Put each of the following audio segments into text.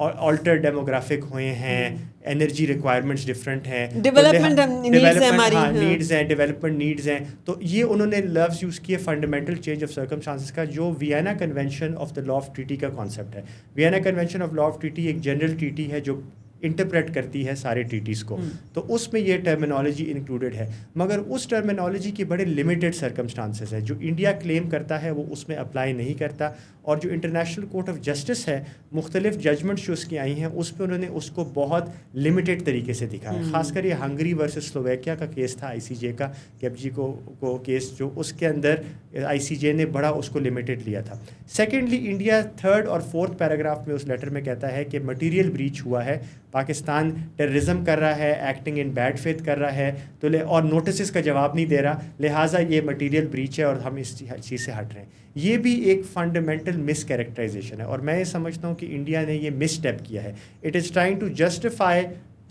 Alter demographic ہوئے ہیں, energy requirements different ہیں, ڈیولپمنٹ نیڈز ہیں, ڈیولپمنٹ نیڈز ہیں. تو یہ انہوں نے لفظ یوز کیے فنڈامنٹل چینج آف سرکمسٹانسز کا, جو Vienna Convention of the law of treaty کا کانسیپٹ ہے. Vienna Convention of law of treaty ایک جنرل ٹریٹی ہے جو انٹرپریٹ کرتی ہے سارے ٹریٹیز کو, تو اس میں یہ ٹرمینالوجی انکلوڈیڈ ہے, مگر اس ٹرمینالوجی کی بڑے لمیٹڈ سرکمسٹانسز ہیں. جو انڈیا کلیم کرتا ہے وہ اس میں اپلائی نہیں کرتا, اور جو انٹرنیشنل کورٹ آف جسٹس ہے, مختلف ججمنٹس جو اس کی آئی ہیں اس پہ انہوں نے اس کو بہت لمیٹڈ طریقے سے دکھا ہے. خاص کر یہ ہنگری ورسز سلوویکیا کا کیس تھا ICJ کا, کیپجی کو کیس, جو اس کے اندر ICJ نے بڑا اس کو لمیٹڈ لیا تھا. سیکنڈلی, انڈیا 3rd اور 4th پیراگراف میں اس لیٹر میں کہتا ہے کہ مٹیریل بریچ ہوا ہے, پاکستان ٹیررزم کر رہا ہے, ایکٹنگ ان بیڈ فیتھ کر رہا ہے, تو اور نوٹسز کا جواب نہیں دے رہا, لہٰذا یہ مٹیریل بریچ ہے اور ہم اس چیز سے ہٹ رہے ہیں. یہ بھی ایک فنڈامنٹل مس کیریکٹرائزیشن ہے, اور میں یہ سمجھتا ہوں کہ انڈیا نے یہ مس اسٹیپ کیا ہے. It is trying to justify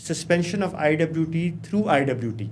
suspension of IWT through IWT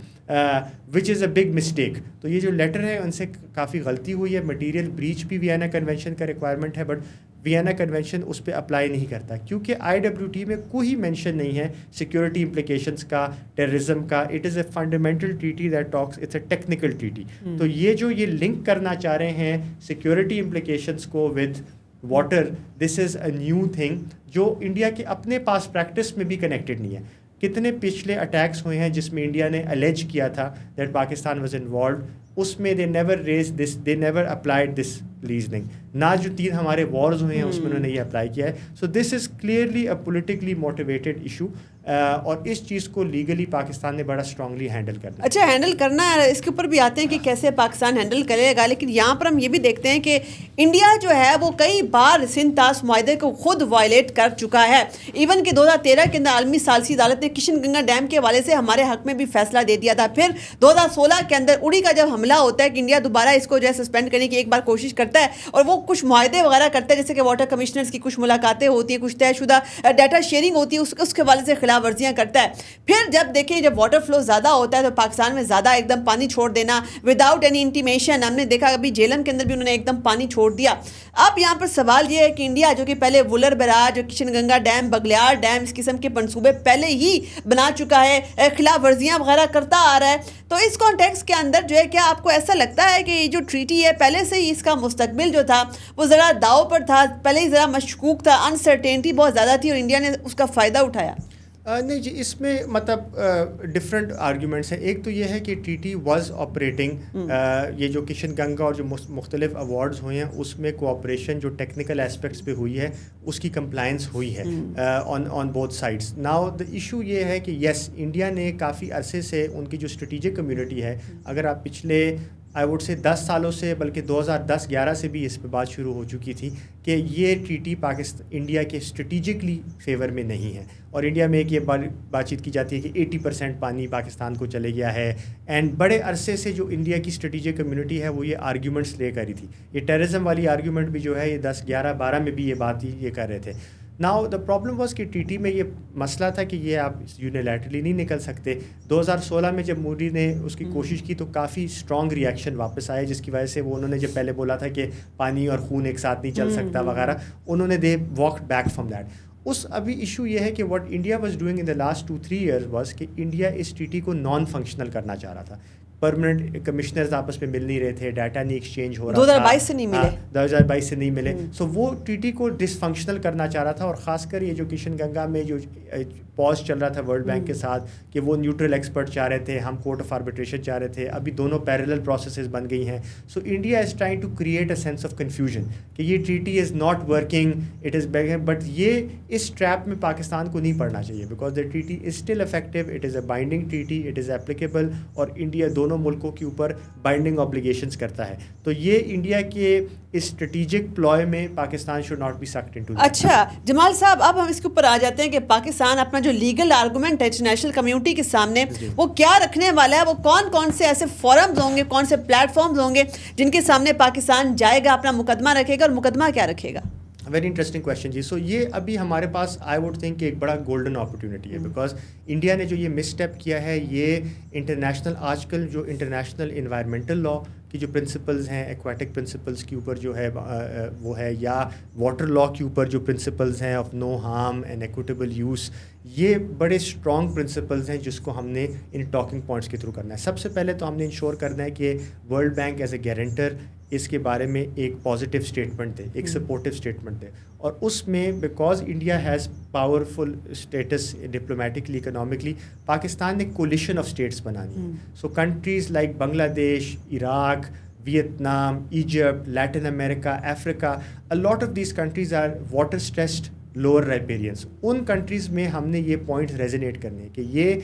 which is a big mistake. تو یہ جو لیٹر ہے ان سے کافی غلطی ہوئی ہے. مٹیریل بریچ بھی وینا کنونشن کا ریکوائرمنٹ ہے, بٹ وینا کنونشن اس پہ اپلائی نہیں کرتا, کیونکہ IWT میں کوئی مینشن نہیں ہے سیکورٹی امپلیکیشنس کا, ٹیررزم کا. It is a fundamental treaty that talks, it's a technical treaty. تو یہ لنک کرنا چاہ رہے ہیں سیکورٹی امپلیکیشنس کو with water, this is a new thing جو انڈیا کے اپنے پاس پریکٹس میں بھی کنیکٹڈ نہیں ہے. کتنے پچھلے اٹیکس ہوئے ہیں جس میں انڈیا نے الیج کیا تھا دیٹ پاکستان واز انوالوڈ, اس میں they never raise this, they never applied this reasoning. نہ جو 3 ہمارے وارز ہوئے ہیں اس میں انہوں نے یہ اپلائی کیا ہے. So this is clearly a politically motivated issue, اور اس چیز کو لیگلی پاکستان نے بڑا اسٹرانگلی ہینڈل کرنا. اچھا, ہینڈل کرنا ہے, اس کے اوپر بھی آتے ہیں کہ کیسے پاکستان ہینڈل کرے گا. لیکن یہاں پر ہم یہ بھی دیکھتے ہیں کہ انڈیا جو ہے وہ کئی بار سندھ طاس معاہدے کو خود وائلیٹ کر چکا ہے. ایون کہ 2013 کے اندر عالمی ثالثی عدالت نے کشن گنگا ڈیم کے حوالے سے ہمارے حق میں بھی فیصلہ دے دیا تھا. پھر 2016 کے اندر اڑی کا جب حملہ ہوتا ہے کہ انڈیا دوبارہ اس کو جو ہے سسپینڈ کرنے کی ایک بار کوشش کرتا ہے, اور وہ کچھ معاہدے وغیرہ کرتا ہے, جیسے کہ واٹر کمشنرز کی کچھ ملاقاتیں ہوتی ہیں, کچھ طے شدہ ڈیٹا شیئرنگ ہوتی ہے, اس کے حوالے سے خلاف ورزیاں کرتا ہے. پھر جب دیکھیں جب واٹر فلو زیادہ ہوتا ہے تو پاکستان میں زیادہ ایک دم پانی چھوڑ دینا وداؤٹ اینی انٹیمیشن. ہم نے دیکھا ابھی جیلم کے اندر بھی انہوں نے ایک دم پانی چھوڑ دیا. اب یہاں پر سوال یہ ہے کہ انڈیا جو کہ پہلے Wular barrage, Kishan Ganga dam, Baglihar dam, اس قسم کے منصوبے پہلے ہی بنا چکا ہے, خلاف ورزیاں وغیرہ کرتا آ رہا ہے. تو اس کانٹیکس کے اندر جو ہے کیا آپ کو ایسا لگتا ہے کہ یہ جو ٹریٹی ہے پہلے سے ہی اس کا مستقبل جو تھا وہ ذرا داؤ پر تھا, پہلے ہی ذرا مشکوک تھا, انسرٹینٹی بہت زیادہ تھی اور انڈیا نے اس کا فائدہ اٹھایا؟ نہیں جی, اس میں مطلب ڈفرینٹ آرگیومنٹس ہیں. ایک تو یہ ہے کہ ٹریٹی واز آپریٹنگ, یہ جو کشن گنگا اور جو مختلف ایوارڈز ہوئے ہیں اس میں کوآپریشن جو ٹیکنیکل اسپیکٹس پہ ہوئی ہے اس کی کمپلائنس ہوئی ہے on both sides. Now the issue یہ ہے کہ یس, انڈیا نے کافی عرصے سے ان کی جو اسٹریٹجک کمیونٹی ہے, اگر آپ پچھلے آئی ووڈ سے 10 سالوں سے, بلکہ 2010-11 سے بھی اس پہ بات شروع ہو چکی تھی کہ یہ ٹریٹی انڈیا کے اسٹریٹجکلی فیور میں نہیں ہے. اور انڈیا میں ایک یہ بات چیت کی جاتی ہے کہ 80% پانی پاکستان کو چلے گیا ہے. اینڈ بڑے عرصے سے جو انڈیا کی اسٹریٹجک کمیونٹی ہے وہ یہ آرگیومنٹس لے کر رہی تھی. یہ ٹیررزم والی آرگیومنٹ بھی جو ہے یہ 10-11-12 میں بھی یہ بات یہ کر رہے تھے. ناؤ دا پرابلم واز کہ ٹی ٹی میں یہ مسئلہ تھا کہ یہ آپ یونیلیٹرلی نہیں نکل سکتے. 2016 میں جب مودی نے اس کی کوشش کی تو کافی اسٹرانگ ریئیکشن واپس آئے, جس کی وجہ سے وہ انہوں نے جب پہلے بولا تھا کہ پانی اور خون ایک ساتھ نہیں چل سکتا وغیرہ, انہوں نے دے واکڈ بیک فرام دیٹ. اس ابھی ایشو یہ ہے کہ what India was doing in the last 2-3 years was کہ انڈیا اس ٹی ٹی کو نان فنکشنل کرنا چاہ رہا تھا. پرماننٹ کمشنرز آپس میں مل نہیں رہے تھے, ڈاٹا نہیں ایکسچینج ہو رہا تھا, 2022 سے نہیں ملے, 2022 سے نہیں ملے. سو وہ ٹی ٹی کو ڈس فنکشنل کرنا چاہ رہا تھا. اور خاص کر یہ جو کشن گنگا میں جو پاز چل رہا تھا ورلڈ بینک کے ساتھ کہ وہ نیوٹرل ایکسپرٹ چاہ رہے تھے, ہم کورٹ آف آربیٹریشن چاہ رہے تھے, ابھی دونوں پیرلل پروسیسز بن گئی ہیں. So India is trying to create a sense of confusion کہ یہ treaty is not working, it is بیگ. بٹ یہ اس ٹریپ میں پاکستان کو نہیں پڑنا چاہیے because the treaty is still effective, it is a binding treaty, it is applicable, اور انڈیا دونوں ملکوں کے اوپر بائنڈنگ آبلیگیشنز کرتا ہے. تو یہ انڈیا کے اسٹریٹجک پلوائے میں Pakistan should not be sucked into. اچھا جمال صاحب, اب ہم اس کے اوپر آ جاتے ہیں کہ پاکستان اپنا جو لیگل آرگومنٹ ہے انٹرنیشنل کمیونٹی کے سامنے وہ کیا رکھنے والا ہے, وہ کون کون سے ایسے فورمز ہوں گے, کون سے پلیٹ فارمز ہوں گے جن کے سامنے پاکستان جائے گا, اپنا مقدمہ رکھے گا, اور مقدمہ کیا رکھے گا؟ ویری انٹرسٹنگ کویشچن جی. سو یہ ابھی ہمارے پاس آئی ووڈ تھنک کہ ایک بڑا گولڈن اپرچونیٹی ہے بیکاز انڈیا نے جو یہ مس اسٹیپ کیا ہے یہ انٹرنیشنل, آج کل جو انٹرنیشنل انوائرمنٹل لا کی جو پرنسپلز ہیں ایکواٹک پرنسپلز کے اوپر جو ہے وہ ہے, یا واٹر لاء کے اوپر جو پرنسپلز ہیں of no harm and equitable use, یہ بڑے اسٹرانگ پرنسپلز ہیں جس کو ہم نے ان ٹاکنگ پوائنٹس کے تھرو کرنا ہے. سب سے پہلے تو ہم نے انشور کرنا ہے کہ World Bank as a guarantor اس کے بارے میں ایک پازیٹیو اسٹیٹمنٹ دے, ایک سپورٹیو اسٹیٹمنٹ دے, اور اس میں because India has powerful states diplomatically economically, Pakistan نے کولیشن آف اسٹیٹس بنانی ہے. سو کنٹریز لائک بنگلہ دیش, Iraq, Vietnam, Egypt, Latin America, Africa, a lot of these countries are water stressed lower riparians. In countries میں ہم نے یہ پوائنٹس ریزونیٹ کرنے ہیں کہ یہ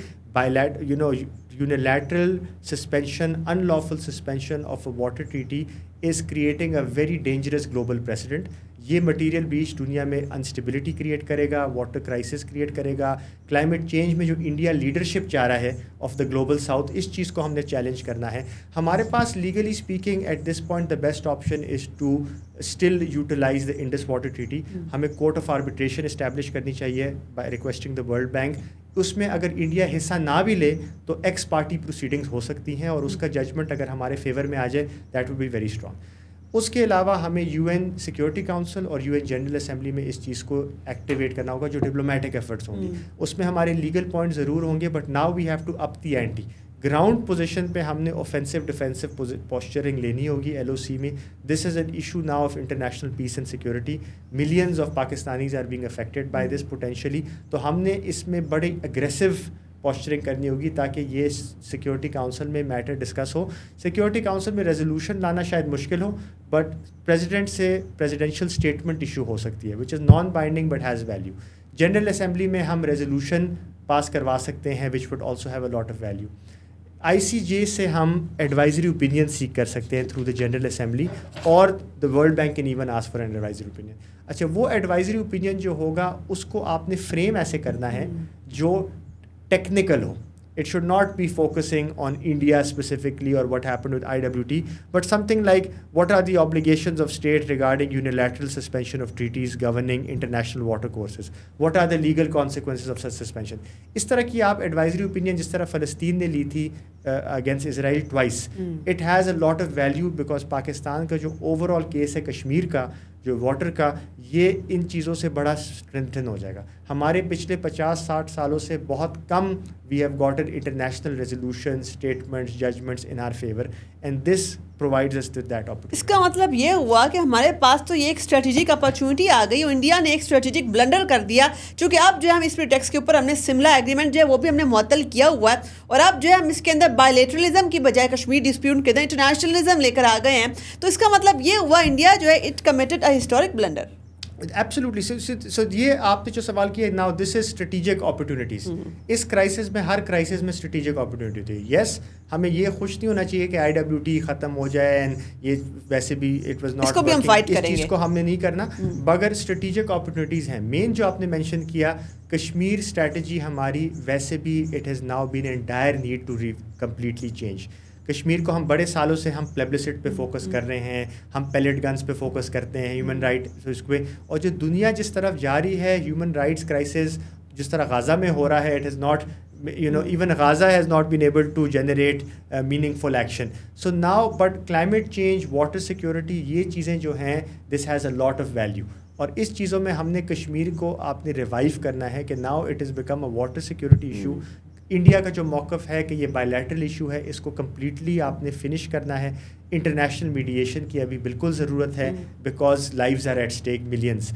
unilateral suspension, unlawful suspension of a water treaty is creating a very dangerous global precedent. یہ material بیچ دنیا میں انسٹیبلٹی کریٹ کرے گا, واٹر کرائسس کریٹ کرے گا. کلائمیٹ چینج میں جو انڈیا لیڈرشپ چاہ رہا ہے آف دا گلوبل ساؤتھ, اس چیز کو ہم نے چیلنج کرنا ہے. ہمارے پاس legally speaking at this point the best option is to still utilise the Indus Water Treaty. ہمیں کورٹ آف آربیٹریشن اسٹیبلش کرنی چاہیے by requesting the World Bank. اس میں اگر انڈیا حصہ نہ بھی لے تو ایکس پارٹی پروسیڈنگز ہو سکتی ہیں, اور اس کا ججمنٹ اگر ہمارے فیور میں آ جائے that will be very strong. اس کے علاوہ ہمیں یو این سیکورٹی کاؤنسل اور یو این جنرل اسمبلی میں اس چیز کو ایکٹیویٹ کرنا ہوگا, جو ڈپلومیٹک ایفرٹس ہوں گی. اس میں ہمارے لیگل پوائنٹ ضرور ہوں گے, but now we have to up the ante. Ground position پہ ہم نے اوفینسو ڈیفینسو پوسچرنگ لینی ہوگی ایل او سی میں. This is an issue now of international peace and security. Millions of Pakistanis are being affected by this potentially. تو ہم نے اس میں بڑے اگریسو پوسچرنگ کرنی ہوگی تاکہ یہ سیکورٹی کاؤنسل میں میٹر ڈسکس ہو. سیکورٹی کاؤنسل میں ریزولوشن لانا شاید مشکل ہو, بٹ پریزیڈنٹ سے پریزیڈینشیل اسٹیٹمنٹ ایشو ہو سکتی ہے which is non binding but has value. General Assembly میں ہم ریزولوشن پاس کروا سکتے ہیں which would also have a lot of value. I C J سے ہم ایڈوائزری اوپینین سیک کر سکتے ہیں تھرو دا جنرل اسمبلی, اور the World Bank can even ask for an advisory opinion. اچھا, وہ ایڈوائزری اوپینین جو ہوگا اس کو آپ نے فریم ایسے کرنا ہے جو technical who. It should not be focusing on India specifically or what happened with IWT, but something like what are the obligations of state regarding unilateral suspension of treaties governing international water courses? What are the legal consequences of such suspension? اس طرح کی آپ advisory opinion جس طرح فلسطین نے لی تھی against Israel twice, it has a lot of value because Pakistan کا جو اوور آل کیس ہے کشمیر کا جو واٹر کا, یہ ان چیزوں سے بڑا اسٹرینتھن ہو جائے گا. ہمارے پچھلے 50-60 سالوں سے بہت کم we have gotten international resolution statements judgments in our favour, and this provides us with that opportunity. اس کا مطلب یہ ہوا کہ ہمارے پاس تو یہ ایک اسٹریٹجک اپرچونٹی آ گئی, اور انڈیا نے ایک اسٹریٹجک بلنڈر کر دیا, چونکہ اب جو ہے ہم اس پریٹیکسٹ کے اوپر ہم نے سملا ایگریمنٹ جو ہے وہ بھی ہم نے معطل کیا ہوا ہے, اور اب جو ہے ہم اس کے اندر بائیلیٹرلزم کی بجائے کشمیر ڈسپیوٹ کے اندر انٹرنیشنلزم لے کر آ گئے ہیں. تو اس کا مطلب یہ ہوا انڈیا جو ہے it committed a historic blunder. Absolutely. So یہ آپ نے جو سوال کیا, now this is strategic opportunities. اس کرائسس میں ہر کرائسس میں اسٹریٹجک اپرچونیٹی ہوتی ہے. یس, ہمیں یہ خوش نہیں ہونا چاہیے کہ آئی ڈبلیو ٹی ختم ہو جائے, اینڈ یہ ویسے بھی اٹ واز ناٹ ورکنگ, اس چیز کو ہم نے نہیں کرنا, مگر اسٹریٹجک اپرچونیٹیز ہیں. مین جو آپ نے مینشن کیا کشمیر اسٹریٹجی ہماری ویسے بھی it has now been in dire need to completely change. Kashmir کو ہم بڑے سالوں سے ہم پلیبلسٹ پہ فوکس کر رہے ہیں, ہم پیلٹ گنز پہ فوکس کرتے ہیں, ہیومن رائٹ اس پہ, اور جو دنیا جس طرف جاری ہے ہیومن رائٹس کرائسس جس طرح غازہ میں ہو رہا ہے, it is not even Gaza has not been able to generate meaningful action. So now, but climate change, water security, یہ چیزیں جو ہیں this has a lot of value. اور اس چیزوں میں ہم نے کشمیر کو آپ نے ریوائیو کرنا ہے کہ now it has become a water security issue. India کا جو موقف ہے کہ یہ بائیلیٹرل ایشو ہے, اس کو کمپلیٹلی آپ نے فنش کرنا ہے. انٹرنیشنل میڈیشن کی ابھی بالکل ضرورت ہے because lives are at stake, millions.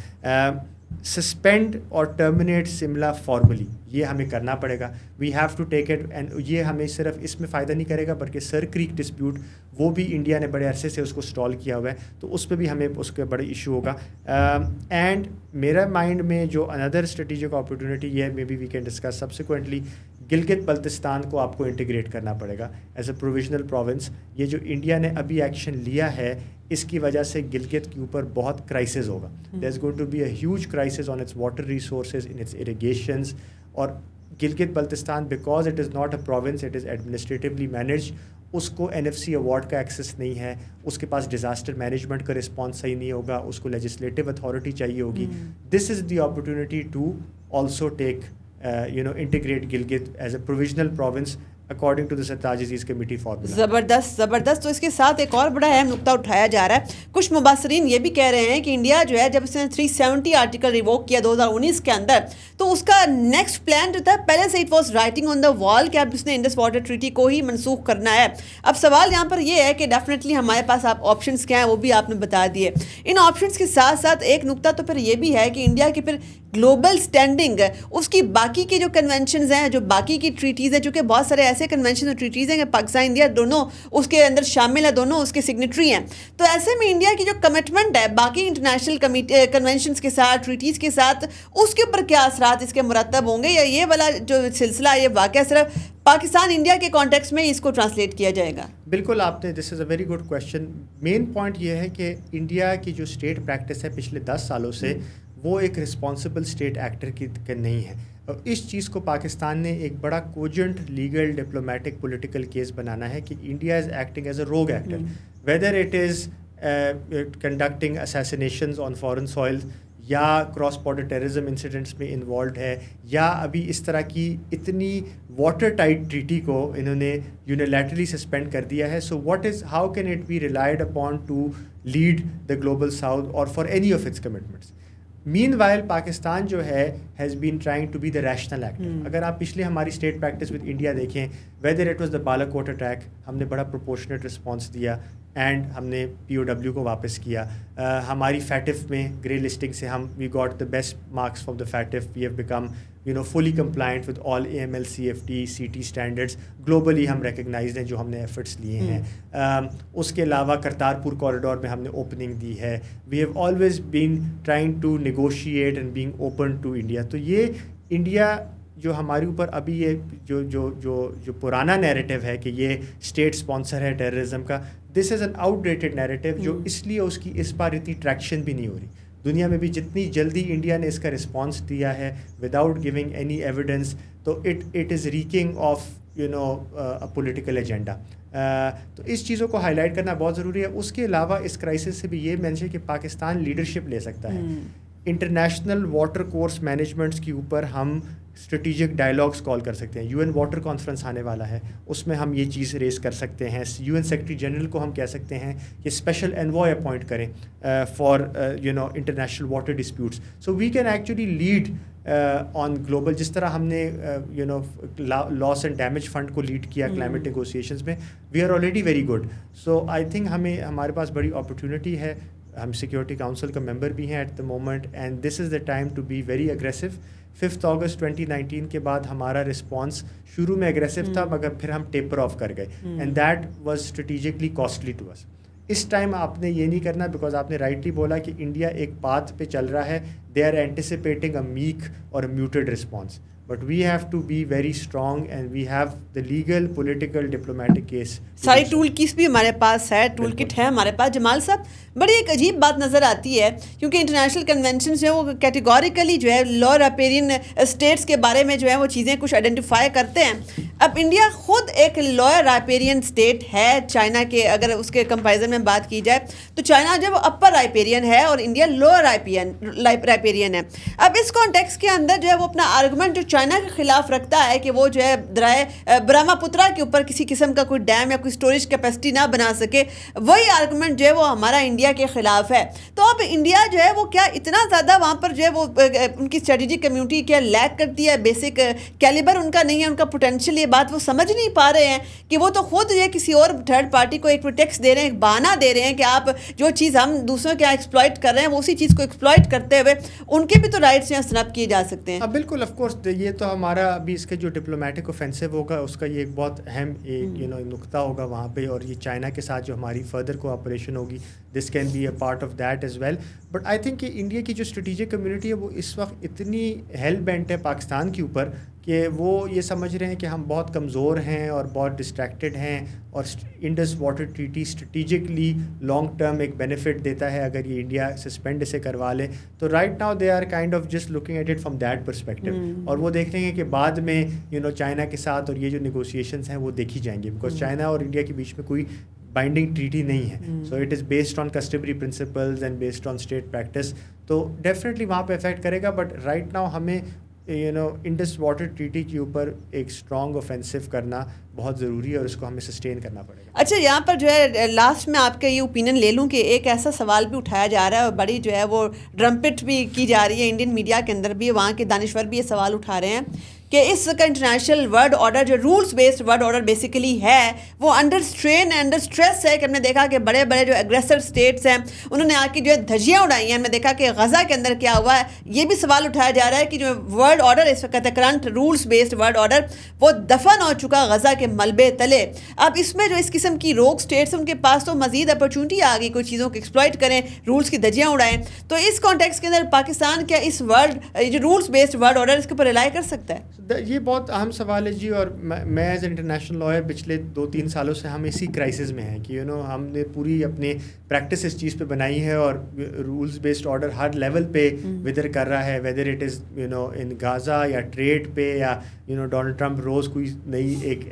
Suspend اور ٹرمینیٹ سملا فارملی, یہ ہمیں کرنا پڑے گا. We have to take it, and یہ ہمیں صرف اس میں فائدہ نہیں کرے گا بلکہ سر کریک ڈسپیوٹ, وہ بھی انڈیا نے بڑے عرصے سے اس کو اسٹال کیا ہوا ہے, تو اس پہ بھی ہمیں اس کے بڑے ایشو ہوگا. اینڈ میرا مائنڈ میں جو اندر اسٹریٹجک اپرچونیٹی یہ may be we can discuss subsequently, Gilgit Baltistan کو آپ کو انٹیگریٹ کرنا پڑے گا ایز اے پروویژنل پروونس. یہ جو انڈیا نے ابھی ایکشن لیا ہے اس کی وجہ سے گلگت کے اوپر بہت کرائسس ہوگا. There is going to be a huge crisis on its water resources, in its irrigations. اور Gilgit Baltistan because it is not a province, it is administratively managed, اس کو NFC ایوارڈ کا ایکسیس نہیں ہے, اس کے پاس ڈیزاسٹر مینجمنٹ کا رسپانس صحیح نہیں ہوگا, اس کو لیجسلیٹو اتھارٹی چاہیے ہوگی. This is the opportunity to also take integrate Gilgit as a provisional province according to the Sartaj Aziz Committee formula. زبردست. تو اس کے ساتھ ایک اور بڑا اہم نقطہ اٹھایا جا رہا ہے. کچھ مبصرین یہ بھی کہہ رہے ہیں کہ انڈیا جو ہے جب اس نے 370 آرٹیکل ریووک کیا 2019 کے اندر, تو اس کا نیکسٹ پلان جو تھا پہلے سے اٹ واز رائٹنگ آن دا وال کہ اب اس نے انڈس واٹر ٹریٹی کو ہی منسوخ کرنا ہے. اب سوال یہاں پر یہ ہے کہ ڈیفینیٹلی ہمارے پاس آپ آپشنس کیا ہیں وہ بھی آپ نے بتا دیے. ان آپشنس کے ساتھ ساتھ ایک نقطہ تو پھر یہ بھی ہے کہ انڈیا کی پھر گلوبل سٹینڈنگ, اس کی باقی کے جو کنونشنز ہیں, جو باقی کی ٹریٹیز ہیں, چونکہ بہت سارے ایسے کنونشن اور ٹریٹیز ہیں کہ پاکستان انڈیا دونوں اس کے اندر شامل ہیں, دونوں اس کے سگنیٹری ہیں. تو ایسے میں انڈیا کی جو کمٹمنٹ ہے باقی انٹرنیشنل کنونشنز کے ساتھ, ٹریٹیز کے ساتھ, اس کے اوپر کیا اثرات اس کے مرتب ہوں گے, یا یہ والا جو سلسلہ یہ واقعہ صرف پاکستان انڈیا کے کانٹیکس میں اس کو ٹرانسلیٹ کیا جائے گا؟ بالکل آپ نے, this is a very good question. Main point یہ ہے کہ انڈیا کی جو اسٹیٹ پریکٹس ہے پچھلے 10 سالوں سے وہ ایک رسپانسبل اسٹیٹ ایکٹر کی نہیں ہے. اور اس چیز کو پاکستان نے ایک بڑا cogent legal diplomatic political case بنانا ہے کہ India is acting as a rogue actor, whether it is conducting assassinations on foreign soil, یا کراس بارڈر ٹیررزم انسیڈنٹس میں انوالوڈ ہے, یا ابھی اس طرح کی اتنی واٹر ٹائٹ ٹریٹی کو انہوں نے یونیلیٹرلی سسپینڈ کر دیا ہے. So what is, how can it be relied upon to lead the global south اور for any of its commitments. Meanwhile Pakistan جو ہے has been trying to be the rational actor. اگر آپ پچھلے ہماری اسٹیٹ پریکٹس ود انڈیا دیکھیں, whether it was the Balakot attack, ہم نے بڑا پروپورشنیٹ رسپانس دیا اینڈ ہم نے POW کو واپس کیا. ہماری فیٹف میں گرے لسٹنگ سے ہم we got the best marks from the FATF. We have become fully compliant with all AML CFT CT standards. globally ہم ریکگنائزڈ ہیں جو ہم نے ایفرٹس لیے ہیں. اس کے علاوہ کرتارپور کوریڈور میں ہم نے اوپننگ دی ہے. We have always been trying to negotiate and being open to India. تو یہ انڈیا جو ہمارے اوپر ابھی یہ جو پرانا نیریٹو ہے کہ یہ اسٹیٹ اسپانسر ہے ٹیررزم کا, this is an outdated narrative, جو اس لیے اس کی اس بار اتنی ٹریکشن بھی نہیں ہو رہی. دنیا میں بھی جتنی جلدی انڈیا نے اس کا رسپانس دیا ہے وداؤٹ گیونگ اینی ایویڈنس, تو it is ریکنگ of political agenda. تو اس چیزوں کو ہائی لائٹ کرنا بہت ضروری ہے. اس کے علاوہ اس کرائسس سے بھی یہ مینشن کہ پاکستان لیڈرشپ لے سکتا ہے. انٹرنیشنل واٹر کورس مینجمنٹس کے اوپر ہم اسٹریٹجک ڈائلاگس کال کر سکتے ہیں. UN واٹر کانفرنس آنے والا ہے, اس میں ہم یہ چیز ریز کر سکتے ہیں. UN سیکرٹری جنرل کو ہم کہہ سکتے ہیں کہ اسپیشل انوائے اپوائنٹ کریں for international water disputes. So we can actually lead on global, جس طرح ہم نے لاس اینڈ ڈیمیج فنڈ کو لیڈ کیا کلائمیٹ نیگوسیشنز میں. We are already very good. So I think ہمارے پاس بڑی اپرچونیٹی ہے. ہم سیکورٹی کاؤنسل کا ممبر بھی ہیں at the moment, and this is the time to be very aggressive. 5 اگست 2019 کے بعد ہمارا رسپانس شروع میں اگریسو تھا, مگر پھر ہم ٹیپر آف کر گئے, and that was strategically costly to us. اس ٹائم آپ نے یہ نہیں کرنا, بیکاز آپ نے رائٹلی بولا کہ انڈیا ایک پاتھ پہ چل رہا ہے. They are anticipating a meek or muted response, but we have to be very strong and we have the legal political diplomatic case. ساری ٹول کٹس بھی ہمارے پاس ہے, ٹول کٹ ہے ہمارے پاس. جمال صاحب, بڑی ایک عجیب بات نظر آتی ہے, کیونکہ انٹرنیشنل کنونشنز جو ہے وہ کیٹیگوریکلی جو ہے لا ریپیرین اسٹیٹس کے بارے میں جو ہے وہ چیزیں کچھ آئیڈینٹیفائی کرتے ہیں. اب انڈیا خود ایک لا ریپیرین اسٹیٹ ہے. چائنا کے اگر اس کے کمپیریزن میں بات کی جائے تو چائنا جو ہے وہ اپر رائپیرین ہے اور انڈیا لوور رائپیرین ہے. اب اس کانٹیکس کے اندر جو ہے وہ اپنا آرگومنٹ جو چائنا کے خلاف رکھتا ہے کہ وہ جو ہے درائے برہما پترا کے اوپر کسی قسم کا کوئی ڈیم یا کوئی اسٹوریج کیپیسٹی نہ بنا سکے, وہی آرگومنٹ جو ہے وہ ہمارا انڈیا کے خلاف ہے. تو اب انڈیا جو ہے وہ کیا اتنا زیادہ وہاں پر جو ہے وہ ان کی اسٹریٹجک کمیونٹی کیا لیک کرتی ہے, بیسک کیلیبر ان کا نہیں ہے, ان کا پوٹینشیل, یہ بات وہ سمجھ نہیں پا رہے ہیں کہ وہ تو خود جو ہے کسی اور تھرڈ پارٹی کو ایک پریٹیکس دے رہے ہیں, ایک بہانہ دے رہے ہیں کہ آپ جو چیز ہم دوسروں کے یہاں ایکسپلائٹ کر رہے ہیں وہ اسی چیز کو ایکسپلائٹ کرتے ہوئے ان کے بھی تو رائٹس یہاں سنپ کیے جا سکتے ہیں. بالکل, آف کورس. یہ تو ہمارا ابھی اس کے جو ڈپلومیٹک اوفینسو ہوگا اس کا یہ ایک بہت اہم نقطہ ہوگا وہاں پہ, اور یہ چائنا کے ساتھ جو ہماری فردر کوآپریشن ہوگی, this can be a part of that as well. But I think کہ انڈیا کی جو اسٹریٹجک کمیونٹی ہے وہ اس وقت اتنی ہیل بینٹ ہے پاکستان کے اوپر کہ وہ یہ سمجھ رہے ہیں کہ ہم بہت کمزور ہیں اور بہت ڈسٹریکٹڈ ہیں, اور Indus Water treaty strategically long term ایک بینیفٹ دیتا ہے اگر یہ انڈیا سسپینڈ اسے کروا لے. تو right now they are kind of just looking at it from that perspective, اور وہ دیکھ رہے ہیں کہ بعد میں چائنا کے ساتھ اور یہ جو نیگوسیشنس ہیں وہ دیکھی جائیں گی, بیکاز چائنا اور انڈیا کے بیچ میں کوئی بائنڈنگ ٹریٹی نہیں ہے. So it is based on customary principles and based on state practice. تو ڈیفینیٹلی وہاں پہ افیکٹ کرے گا, بٹ رائٹ ناؤ ہمیں انڈس واٹر ٹریٹی کے اوپر ایک اسٹرانگ اوفینسو کرنا بہت ضروری ہے اور اس کو ہمیں سسٹین کرنا پڑے گا. اچھا یہاں پر جو ہے لاسٹ میں آپ کا یہ اوپینین لے لوں کہ ایک ایسا سوال بھی اٹھایا جا رہا ہے اور بڑی جو ہے وہ ڈرمپٹ بھی کی جا رہی ہے انڈین میڈیا کے اندر بھی, وہاں کے دانشور بھی یہ سوال اٹھا رہے ہیں کہ اس کا انٹرنیشنل ورلڈ آرڈر جو rules based world order basically ہے وہ انڈر اسٹرین انڈر اسٹریس ہے. کہ ہم نے دیکھا کہ بڑے بڑے جو ایگریسر اسٹیٹس ہیں انہوں نے آ کے جو ہے دھجیاں اڑائی ہیں. ہم نے دیکھا کہ غزہ کے اندر کیا ہوا ہے, یہ بھی سوال اٹھایا جا رہا ہے کہ جو ورلڈ آرڈر اس وقت current rules based world order وہ دفن ہو چکا غزہ کے ملبے تلے. اب اس میں جو اس قسم کی روک اسٹیٹس ان کے پاس تو مزید اپرچونٹی آ گئی, کوئی چیزوں کو ایکسپلائٹ کریں, رولز کی دھجیاں اڑائیں. تو اس کانٹیکس کے اندر پاکستان کیا اس جو رولز بیسڈ ورلڈ آرڈر اس کے اوپر ریلائی کر سکتا ہے؟ یہ بہت اہم سوال ہے جی, اور میں ایز انٹرنیشنل لائر پچھلے 2-3 سالوں سے ہم اسی کرائسس میں ہیں کہ ہم نے پوری اپنے پریکٹس اس چیز پہ بنائی ہے اور رولز بیسڈ آرڈر ہر لیول پہ ویدر کر رہا ہے, ویدر اٹ از ان غازہ یا ٹریڈ پہ یا ڈونلڈ ٹرمپ روز کوئی نئی ایک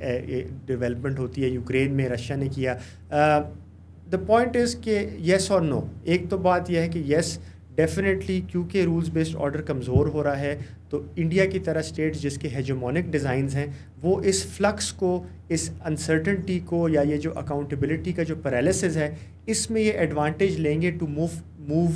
ڈیولپمنٹ ہوتی ہے یوکرین میں رشیا نے کیا. دا پوائنٹ از کہ یس اور نو. ایک تو بات یہ ہے کہ یس ڈیفینیٹلی کیونکہ رولز بیسڈ آرڈر کمزور ہو رہا ہے تو انڈیا کی طرح اسٹیٹس جس کے ہیجمونک ڈیزائنز ہیں وہ اس فلکس کو, اس انسرٹنٹی کو یا یہ جو اکاؤنٹیبلٹی کا جو پیرالیسز ہے اس میں یہ ایڈوانٹیج لیں گے to move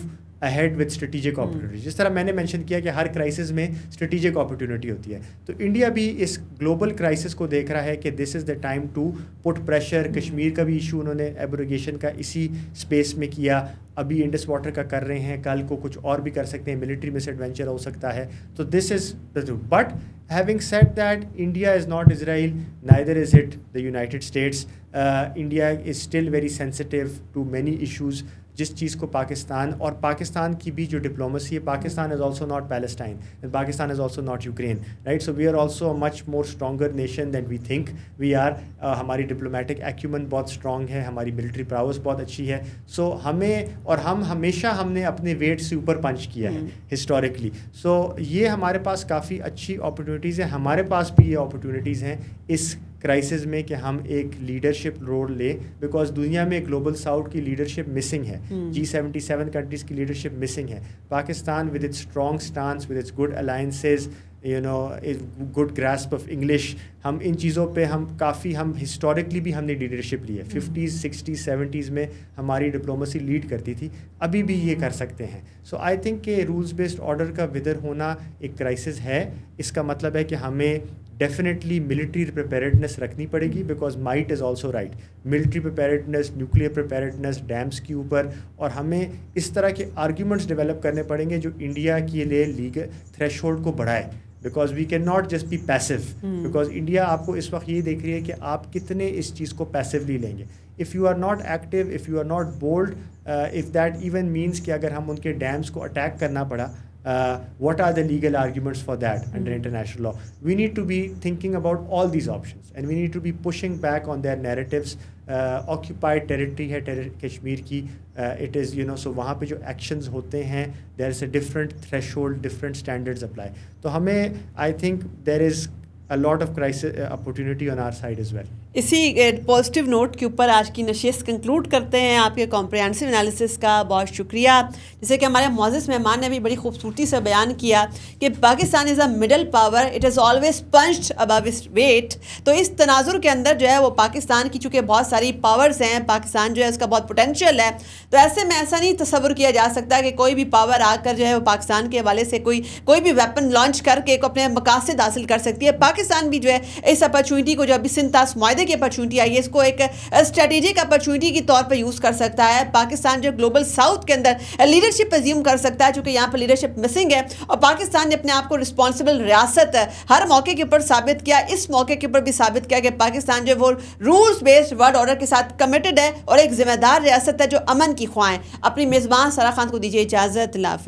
ahead with strategic opportunity. جس طرح میں نے مینشن کیا کہ ہر کرائسس میں اسٹریٹجک اپرچونیٹی ہوتی ہے, تو انڈیا بھی اس گلوبل کرائسس کو دیکھ رہا ہے کہ this is the time to put pressure. Kashmir کا بھی ایشو انہوں نے ایبروگیشن کا اسی اسپیس میں کیا, ابھی انڈس واٹر کا کر رہے ہیں, کل کو کچھ اور بھی کر سکتے ہیں, ملٹری مس ایڈونچر ہو سکتا ہے. تو this is but having said that, India is not Israel, neither is it the United States. India is still very sensitive to many issues. جس چیز کو پاکستان اور پاکستان کی بھی جو ڈپلومسی ہے, Pakistan is also not Palestine and Pakistan is also not Ukraine, right. So we are also much more stronger nation than we think we are. ہماری diplomatic acumen بہت اسٹرانگ ہے, ہماری ملٹری پراوس بہت اچھی ہے. سو ہمیں اور ہم نے اپنے ویٹ سے اوپر پنچ کیا ہے ہسٹوریکلی. سو یہ ہمارے پاس کافی اچھی اپرچونیٹیز ہیں. ہمارے پاس بھی یہ اپرچونیٹیز ہیں اس کرائسس میں کہ ہم ایک لیڈرشپ رول لیں, بیکاز دنیا میں گلوبل ساؤتھ کی لیڈرشپ مسنگ ہے. G77 کنٹریز کی لیڈرشپ مسنگ ہے. Pakistan with its strong stance, with its good alliances, good grasp of English, ہم ان چیزوں پہ ہم ہسٹوریکلی بھی ہم نے لیڈرشپ لی ہے. 50s 60s 70s میں ہماری ڈپلومسی لیڈ کرتی تھی, ابھی بھی یہ کر سکتے ہیں. سو آئی تھنک کہ رولز بیسڈ آرڈر کا ودر ہونا ایک کرائسس ہے. اس کا مطلب ہے کہ ہمیں ڈیفینیٹلی ملٹری پریپیرڈنس رکھنی پڑے گی, because might is also right. Military preparedness, nuclear preparedness, dams کے اوپر, اور ہمیں اس طرح کے آرگیومنٹس ڈیولپ کرنے پڑیں گے جو انڈیا کے لیے لیگل تھریش ہولڈ کو بڑھائے, because we can not just be passive. Because India آپ کو اس وقت یہ دیکھ رہی ہے کہ آپ کتنے اس چیز کو پیسولی لیں گے. If you are not active, if you are not bold, if that even means کہ اگر ہم ان کے ڈیمس کو اٹیک کرنا پڑا, what are the legal arguments for that under international law? We need to be thinking about all these options and we need to be pushing back on their narratives. Occupied territory ہے کشمیر کی, it is so وہاں پہ جو actions ہوتے ہیں there is a different threshold, different standards apply. تو ہمیں I think there is a lot of crisis opportunity on our side as well. اسی پازیٹیو نوٹ کے اوپر آج کی نشست کنکلوڈ کرتے ہیں. آپ کے کمپریہنسو انالیسس کا بہت شکریہ. جیسے کہ ہمارے معزز مہمان نے بھی بڑی خوبصورتی سے بیان کیا کہ Pakistan is a middle power, it is always punched above its weight. تو اس تناظر کے اندر جو ہے وہ پاکستان کی چونکہ بہت ساری پاورز ہیں, پاکستان جو ہے اس کا بہت پوٹینشیل ہے, تو ایسے میں ایسا نہیں تصور کیا جا سکتا کہ کوئی بھی پاور آ کر جو ہے وہ پاکستان کے حوالے سے کوئی بھی ویپن لانچ کر کے اپنے مقاصد حاصل کر سکتی ہے. پاکستان بھی جو ہے اس اپرچونیٹی کو جو ابھی سنتاس معاہدے کی اپرچونیٹی آئی ہے اس کو ایک اسٹریٹجک اپرچونیٹی کے طور پر یوز کر سکتا ہے. پاکستان جو گلوبل ساؤتھ کے اندر لیڈرشپ ازیوم کر سکتا ہے, چونکہ یہاں پر لیڈرشپ مسنگ ہے, اور پاکستان نے اپنے آپ کو رسپانسبل ریاست ہر موقع کے اوپر ثابت کیا. اس موقع کے اوپر بھی ثابت کیا کہ پاکستان جو وہ رولز بیسڈ ورلڈ آرڈر کے ساتھ کمیٹڈ ہے اور ایک ذمہ دار ریاست ہے جو امن کی خواہاں ہے. اپنی میزبان سارا خان کو دیجیے اجازت. اللہ حافظ.